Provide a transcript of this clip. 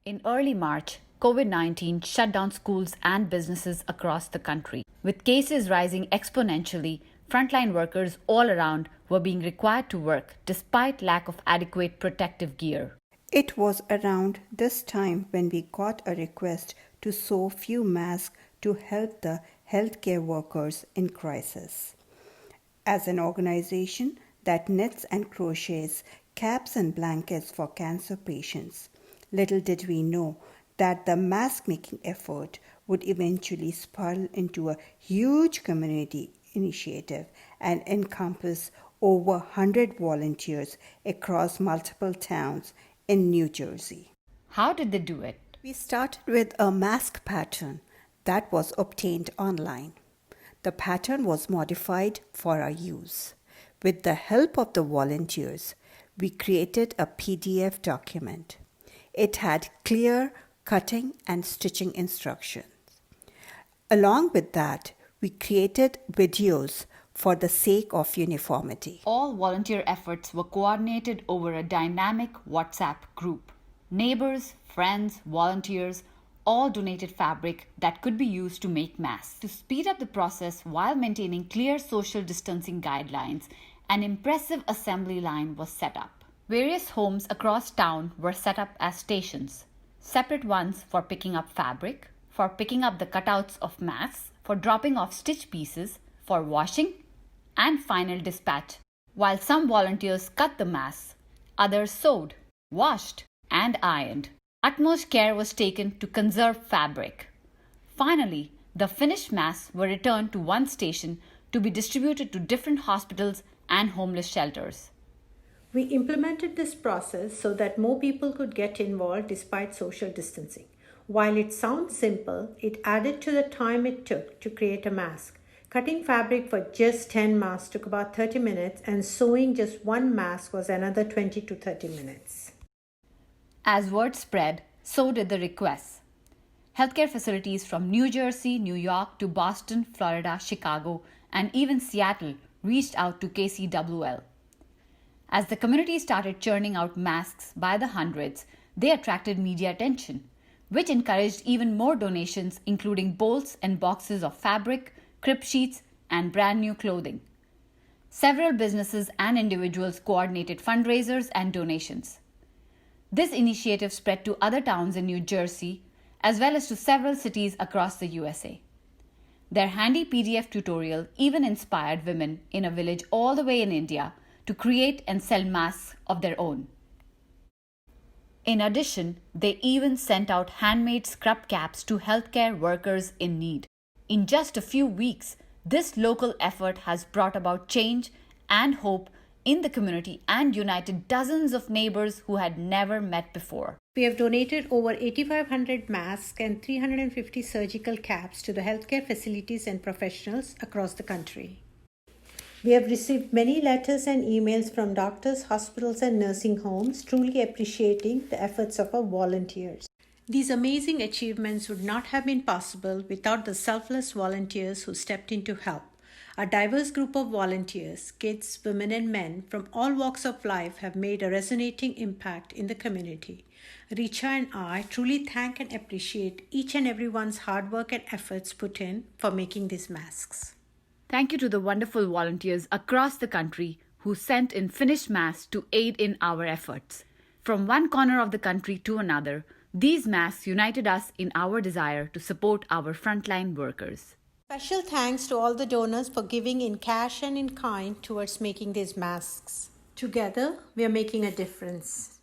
In early March, COVID-19 shut down schools and businesses across the country. With cases rising exponentially, frontline workers all around were being required to work despite lack of adequate protective gear. It was around this time when we got a request to sew few masks to help the healthcare workers in crisis. As an organization that knits and crochets caps and blankets for cancer patients, little did we know that the mask making effort would eventually spiral into a huge community initiative and encompass over 100 volunteers across multiple towns in New Jersey. How did they do it? We started with a mask pattern that was obtained online. The pattern was modified for our use. With the help of the volunteers, we created a PDF document. It had clear cutting and stitching instructions. Along with that, we created videos for the sake of uniformity. All volunteer efforts were coordinated over a dynamic WhatsApp group. Neighbors, friends, volunteers all donated fabric that could be used to make masks. To speed up the process while maintaining clear social distancing guidelines, an impressive assembly line was set up. Various homes across town were set up as stations. Separate ones for picking up fabric, for picking up the cutouts of masks, for dropping off stitch pieces, for washing, and final dispatch. While some volunteers cut the masks, others sewed, washed, and ironed. Utmost care was taken to conserve fabric. Finally, the finished masks were returned to one station to be distributed to different hospitals and homeless shelters. We implemented this process so that more people could get involved despite social distancing. While it sounds simple, it added to the time it took to create a mask. Cutting fabric for just 10 masks took about 30 minutes, and sewing just one mask was another 20 to 30 minutes. As word spread, so did the requests. Healthcare facilities from New Jersey, New York to Boston, Florida, Chicago, and even Seattle reached out to KCWL. As the community started churning out masks by the hundreds, they attracted media attention, which encouraged even more donations, including bolts and boxes of fabric, crib sheets, and brand new clothing. Several businesses and individuals coordinated fundraisers and donations. This initiative spread to other towns in New Jersey, as well as to several cities across the USA. Their handy PDF tutorial even inspired women in a village all the way in India to create and sell masks of their own. In addition, they even sent out handmade scrub caps to healthcare workers in need. In just a few weeks, this local effort has brought about change and hope in the community and united dozens of neighbors who had never met before. We have donated over 8,500 masks and 350 surgical caps to the healthcare facilities and professionals across the country. We have received many letters and emails from doctors, hospitals, and nursing homes, truly appreciating the efforts of our volunteers. These amazing achievements would not have been possible without the selfless volunteers who stepped in to help. A diverse group of volunteers, kids, women, and men from all walks of life have made a resonating impact in the community. Richa and I truly thank and appreciate each and everyone's hard work and efforts put in for making these masks. Thank you to the wonderful volunteers across the country who sent in finished masks to aid in our efforts. From one corner of the country to another, these masks united us in our desire to support our frontline workers. Special thanks to all the donors for giving in cash and in kind towards making these masks. Together, we are making a difference.